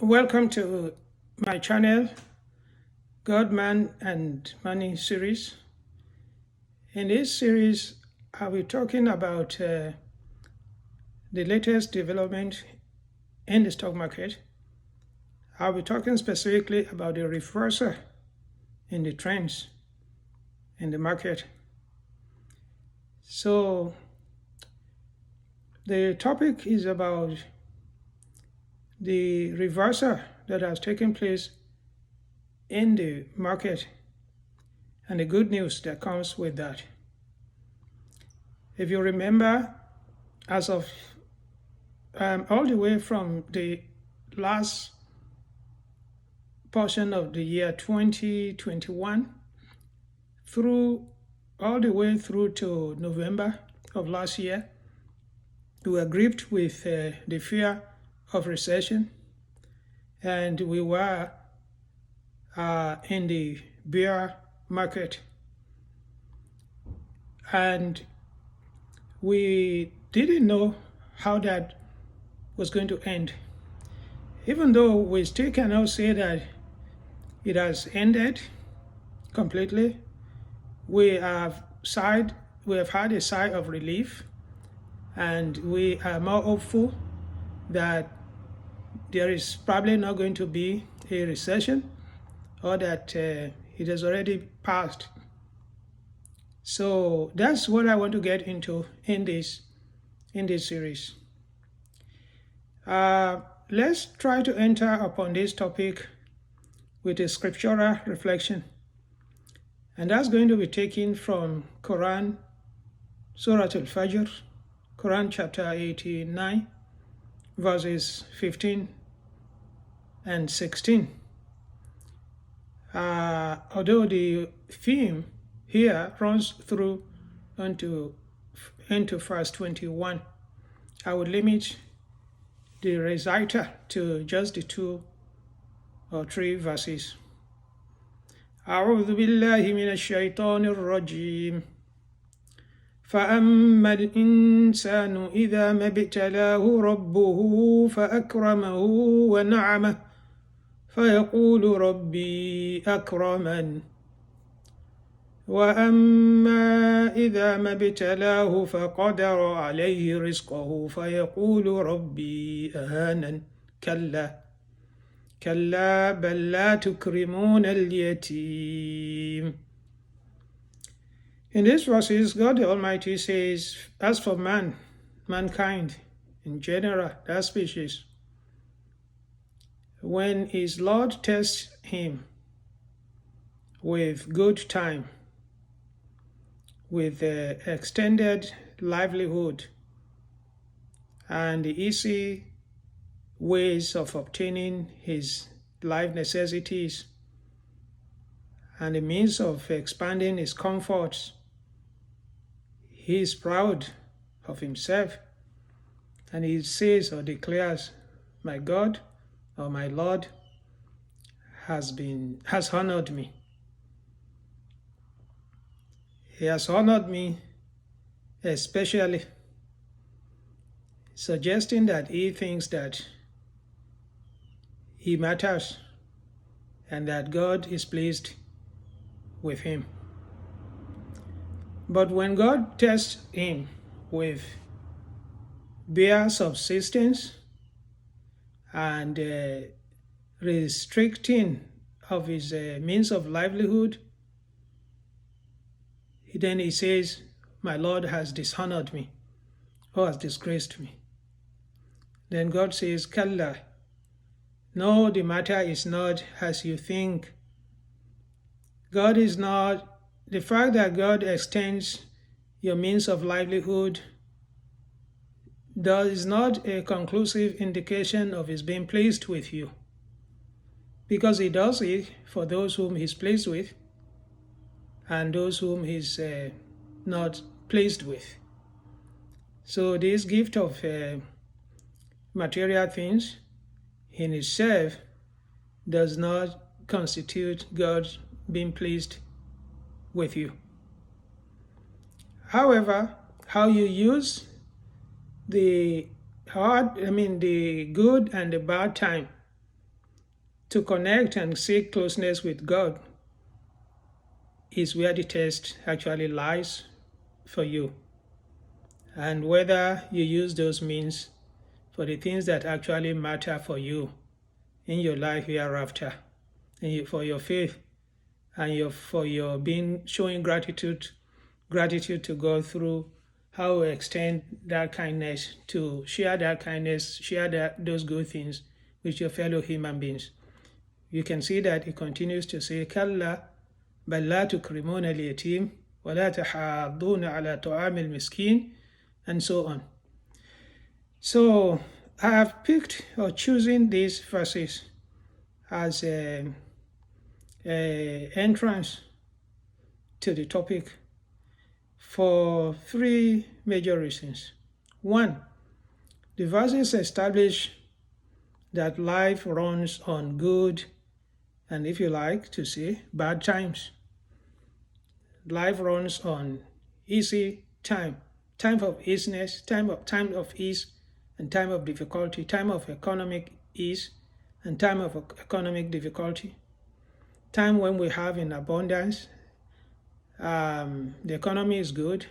Welcome to my channel, God, Man, and Money series. In this series, I'll be talking about the latest development in the stock market. I'll be talking specifically about the reversal in the trends in the market. So, the topic is about the reversal that has taken place in the market and the good news that comes with that. If you remember, as of all the way from the last portion of the year 2021 through all the way through to November of last year, we were gripped with the fear of recession, and we were in the bear market, and we didn't know how that was going to end. Even though we still cannot say that it has ended completely, we have had a sigh of relief, and we are more hopeful that there is probably not going to be a recession, or that it has already passed. So that's what I want to get into in this series. Let's try to enter upon this topic with a scriptural reflection, and that's going to be taken from Quran, Surah Al-Fajr, Quran chapter 89, verses 15 and 16. Although the theme here runs through into verse 21, I would limit the reciter to just the 2 or 3 verses. أعوذ بالله من الشيطان الرجيم فأما الإنسان إذا ما ابتلاه ربه فأكرمه ونعمه فيقول ربي أكرمن وأما إذا ما ابتلاه فقدر عليه رزقه فيقول ربي أهانن كلا بل لا تكرمون اليتيم. In these verses, God the Almighty says, as for mankind in general, that species, when his Lord tests him with good time, with extended livelihood, and the easy ways of obtaining his life necessities, and the means of expanding his comforts, he is proud of himself, and he says or declares, my God or my Lord has honored me. He has honored me especially, suggesting that he thinks that he matters and that God is pleased with him. But when God tests him with bare subsistence and restricting of his means of livelihood, then he says, my Lord has dishonored me or has disgraced me. Then God says, Kalla, no, the matter is not as you think. God is not, the fact that God extends your means of livelihood is not a conclusive indication of his being pleased with you, because he does it for those whom he's pleased with and those whom he's not pleased with. So this gift of material things in itself does not constitute God being pleased with you. However, how you use the good and the bad time to connect and seek closeness with God is where the test actually lies for you, and whether you use those means for the things that actually matter for you in your life hereafter, and for your faith, and for your being showing gratitude to God through how we extend that kindness, to share that kindness, share those good things with your fellow human beings. You can see that it continues to say, كلا بل لا تكرمون اليتيم ولا تحاضون على طعام المسكين, and so on. So I have picked or chosen these verses as a entrance to the topic for three major reasons. One, the verses establish that life runs on good, and if you like to say, bad times. Life runs on easy time of easiness, time of ease, and time of difficulty, time of economic ease, and time of economic difficulty, time when we have in abundance, the economy is good,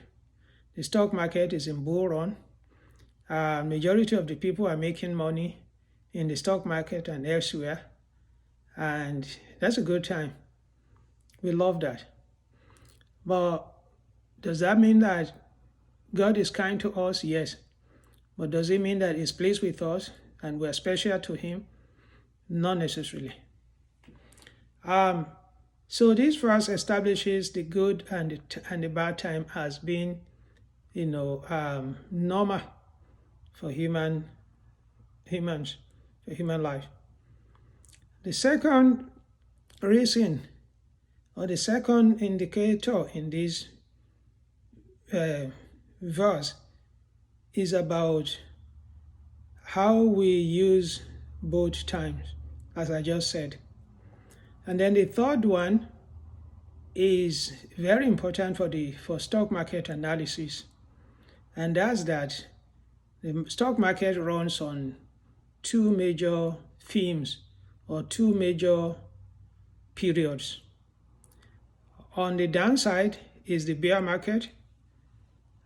the stock market is in bull run, majority of the people are making money in the stock market and elsewhere, and that's a good time. We love that. But does that mean that God is kind to us? Yes. But does it mean that He's pleased with us and we're special to Him? Not necessarily. So this verse establishes the good and the bad time as being, normal for human life. The second reason, or the second indicator in this verse, is about how we use both times, as I just said. And then the third one is very important for stock market analysis, and that's that the stock market runs on two major themes or two major periods. On the downside is the bear market,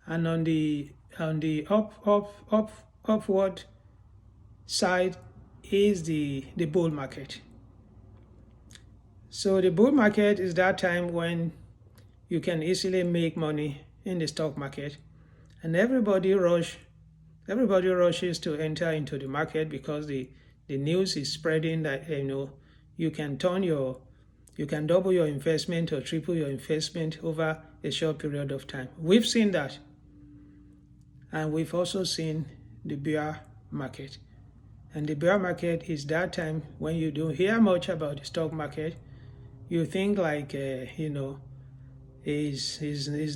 and on the upward side is the bull market. So the bull market is that time when you can easily make money in the stock market, and everybody rushes to enter into the market because the news is spreading that you can double your investment or triple your investment over a short period of time. We've seen that, and we've also seen the bear market. And the bear market is that time when you don't hear much about the stock market. You think like is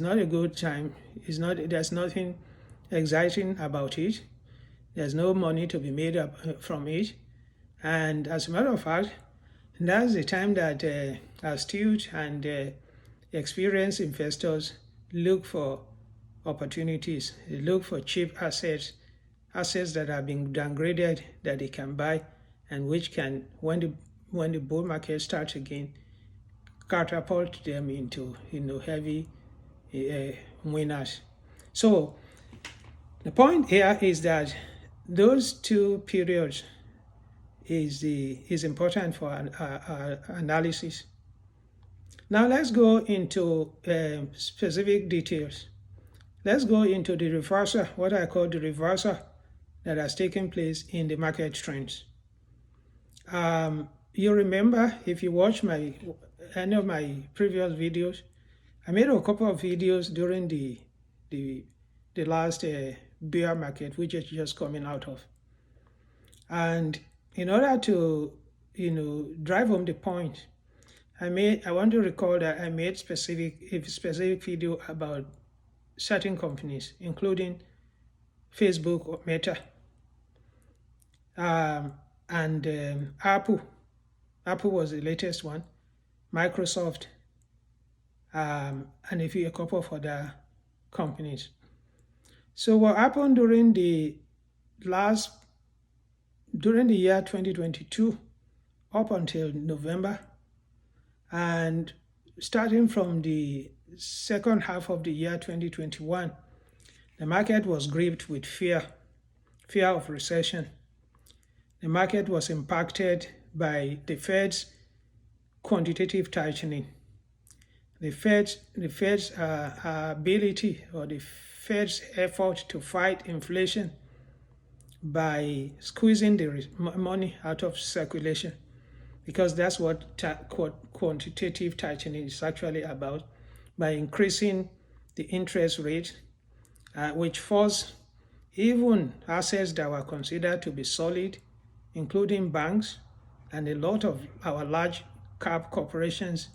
not a good time. There's nothing exciting about it. There's no money to be made up from it. And as a matter of fact, that's the time that astute and experienced investors look for opportunities. They look for cheap assets that are being downgraded that they can buy, and which can, when the bull market starts again, catapult them into heavy winners. So the point here is that those two periods is important for analysis. Now let's go into specific details. Let's go into the reversal, what I call the reversal that has taken place in the market trends. You remember, if you watch any of my previous videos, I made a couple of videos during the last bear market, which is just coming out of. And in order to drive home the point, I want to recall that I made a specific video about certain companies, including Facebook or Meta, and Apple. Apple was the latest one, Microsoft, and a couple of other companies. So what happened during the year 2022 up until November, and starting from the second half of the year 2021, the market was gripped with fear of recession. The market was impacted by the Fed's quantitative tightening. The Fed's ability, or the Fed's effort to fight inflation by squeezing the money out of circulation, because that's what quantitative tightening is actually about, by increasing the interest rate, which forced even assets that were considered to be solid, including banks and a lot of our large cap corporations,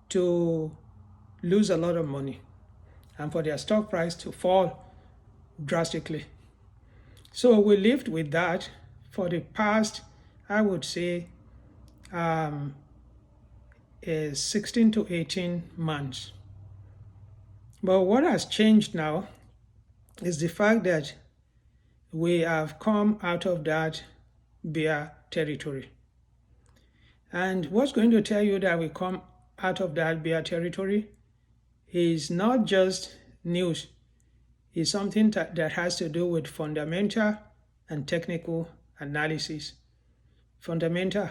to lose a lot of money and for their stock price to fall drastically. So we lived with that for the past, I would say, 16 to 18 months. But what has changed now is the fact that we have come out of that bear territory. And what's going to tell you that we come out of that bear territory is not just news. It's something that has to do with fundamental and technical analysis. Fundamental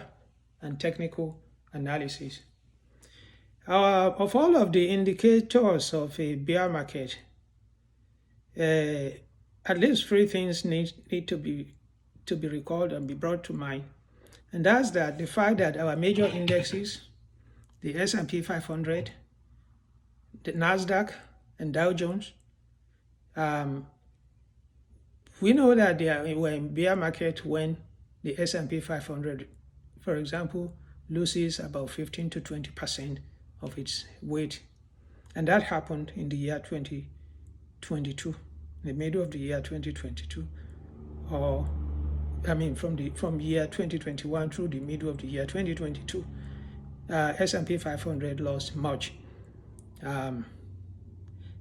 and technical analysis. Of all of the indicators of a bear market, at least three things need to be recalled and be brought to mind. And that's that the fact that our major indexes, the S&P 500, the Nasdaq and Dow Jones, we know that they were in bear market when the S&P 500, for example, loses about 15 to 20% of its weight. And that happened in the year 2022, the middle of the year 2022, or from year 2021 through the middle of the year 2022, S&P 500 lost much.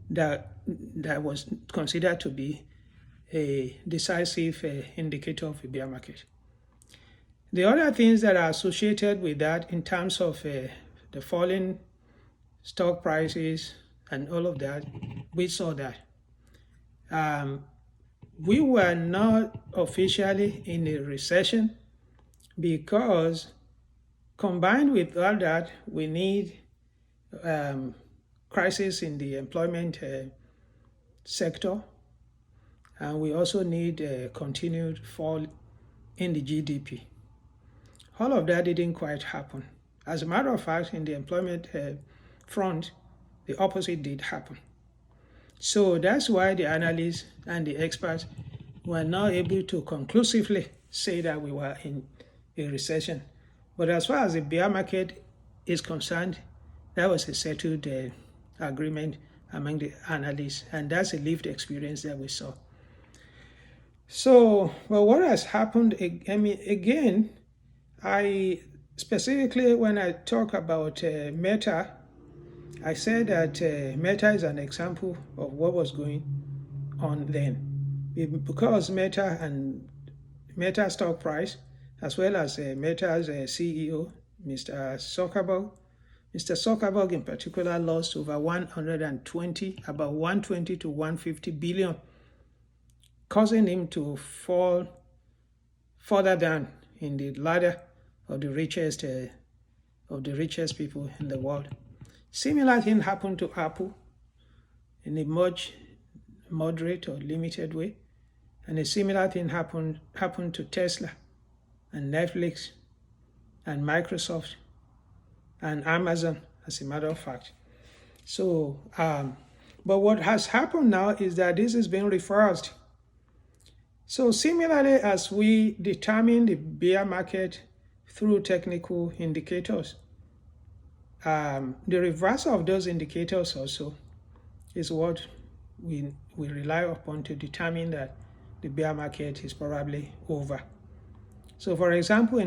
That was considered to be a decisive indicator of a bear market. The other things that are associated with that in terms of the falling stock prices and all of that, we saw that. We were not officially in a recession because combined with all that, we need crisis in the employment sector, and we also need a continued fall in the GDP. All of that didn't quite happen. As a matter of fact, in the employment front, the opposite did happen. So that's why the analysts and the experts were not able to conclusively say that we were in a recession. But as far as the bear market is concerned, that was a settled agreement among the analysts, and that's a lived experience that we saw. So, well, what has happened, again, I specifically, when I talk about Meta, I said that Meta is an example of what was going on then. Because Meta stock price, as well as Meta's CEO, Mr. Zuckerberg in particular, lost over about 120 to 150 billion, causing him to fall further down in the ladder of the richest people in the world. Similar thing happened to Apple in a much moderate or limited way, and a similar thing happened to Tesla and Netflix and Microsoft and Amazon, as a matter of fact. So, but what has happened now is that this is being reversed. So similarly, as we determine the bear market through technical indicators, the reverse of those indicators also is what we rely upon to determine that the bear market is probably over. So for example,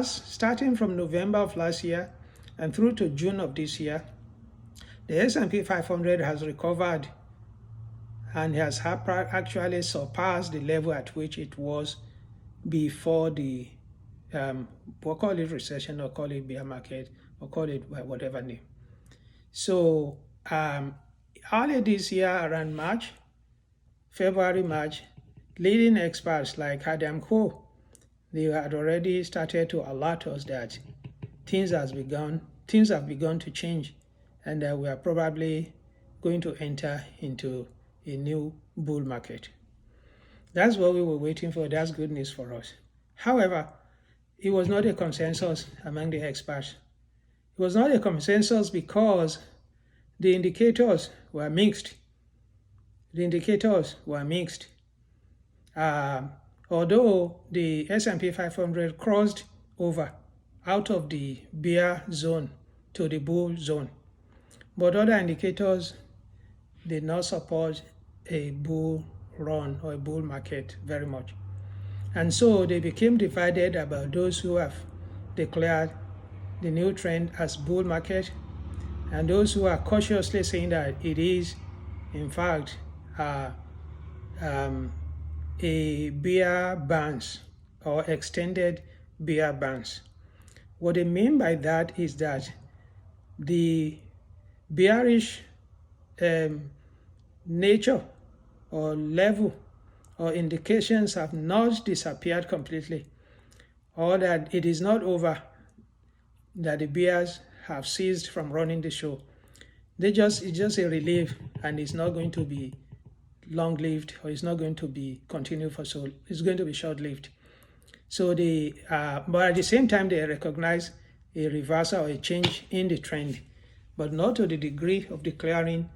starting from November of last year and through to June of this year, the S&P 500 has recovered and has actually surpassed the level at which it was before the we'll call it recession or call it bear market or call it whatever name. So early this year, around February, March, leading experts like Adam Coe, they had already started to alert us that things have begun to change, and that we are probably going to enter into a new bull market. That's what we were waiting for. That's good news for us. However, it was not a consensus among the experts. It was not a consensus because the indicators were mixed. Although the S&P 500 crossed over out of the bear zone to the bull zone, but other indicators did not support a bull run or a bull market very much. And so they became divided about those who have declared the new trend as bull market and those who are cautiously saying that it is, in fact, a bear bounce or extended bear bounce. What they mean by that is that the bearish nature or level or indications have not disappeared completely, or that it is not over, that the bears have ceased from running the show. It's just a relief, and it's not going to be long-lived, or it's not going to be continued for so. It's going to be short-lived. So but at the same time, they recognize a reversal or a change in the trend, but not to the degree of declaring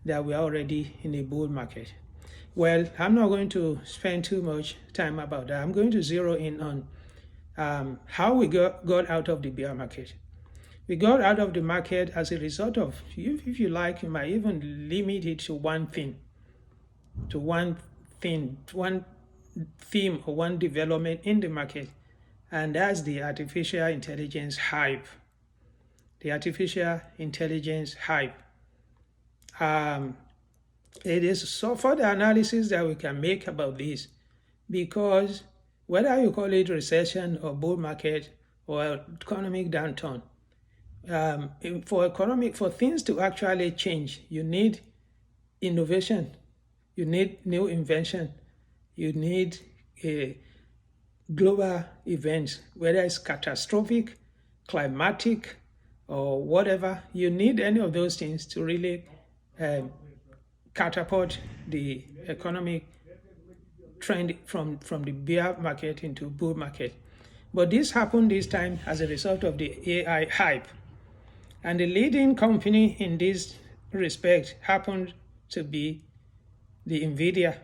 that we are already in a bull market. Well, I'm not going to spend too much time about that. I'm going to zero in on how we got out of the bear market. We got out of the market as a result of, if you like, you might even limit it to one theme or one development in the market, and that's the artificial intelligence hype. It is so further analysis that we can make about this, because whether you call it recession or bull market or economic downturn, for things to actually change, you need innovation, you need new invention, you need global events, whether it's catastrophic, climatic, or whatever. You need any of those things to really catapult the economic trend from the bear market into bull market. But this happened this time as a result of the AI hype. And the leading company in this respect happened to be the NVIDIA,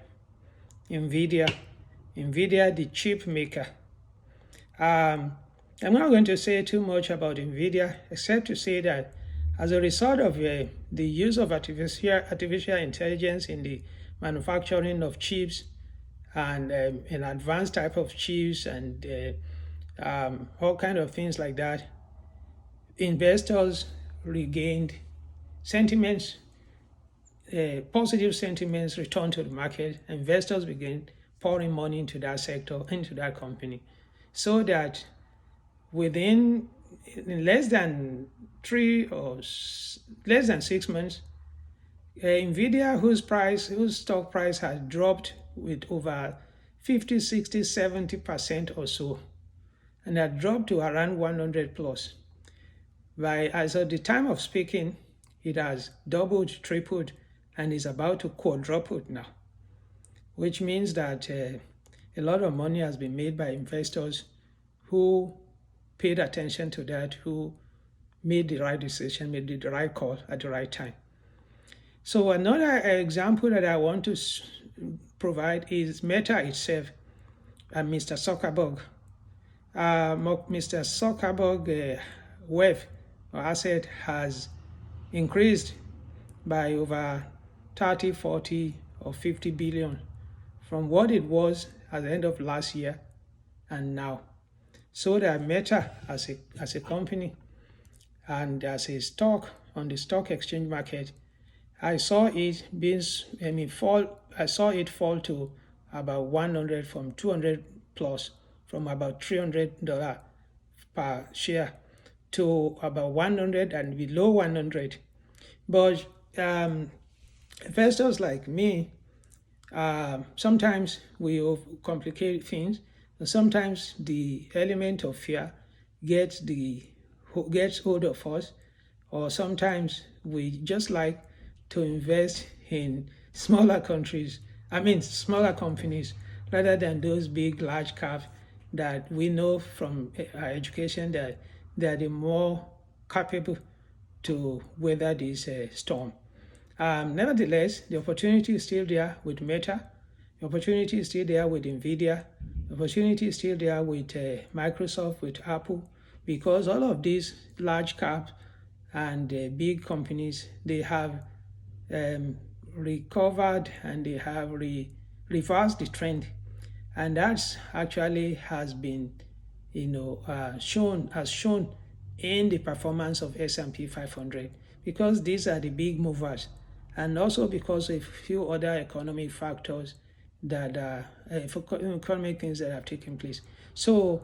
the chip maker. I'm not going to say too much about NVIDIA, except to say that as a result of the use of artificial intelligence in the manufacturing of chips and an advanced type of chips and all kind of things like that, investors regained sentiments, positive sentiments returned to the market. Investors began pouring money into that sector, into that company, so that in less than 6 months, NVIDIA, whose stock price has dropped with over 50, 60, 70% or so, and had dropped to around 100 plus. As of the time of speaking, it has doubled, tripled, and is about to quadruple now, which means that a lot of money has been made by investors who paid attention to that, who made the right decision, made the right call at the right time. So another example that I want to provide is Meta itself and Mr. Zuckerberg. Mr. Zuckerberg's wealth or asset has increased by over 30, 40, or 50 billion from what it was at the end of last year and now. So that Meta as a company and as a stock on the stock exchange market, I saw it fall to about 100 from 200 plus from about $300 per share to about 100 and below 100. But investors like me, sometimes we complicate things, and sometimes the element of fear gets hold of us, or sometimes we just like to invest in smaller smaller companies, rather than those big, large caps that we know from our education that they are the more capable to weather this storm. Nevertheless, the opportunity is still there with Meta. The opportunity is still there with NVIDIA. The opportunity is still there with Microsoft, with Apple, because all of these large caps and big companies, they have recovered and they have reversed the trend. And that's actually has been, shown in the performance of S&P 500, because these are the big movers, and also because of a few other economic factors that are economic things that have taken place. So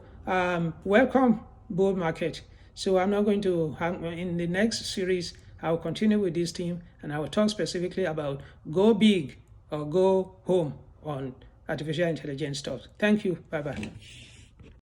welcome bull market. So I'm not going to in the next series, I'll continue with this theme, and I will talk specifically about go big or go home on artificial intelligence stuff. Thank you. Bye-bye.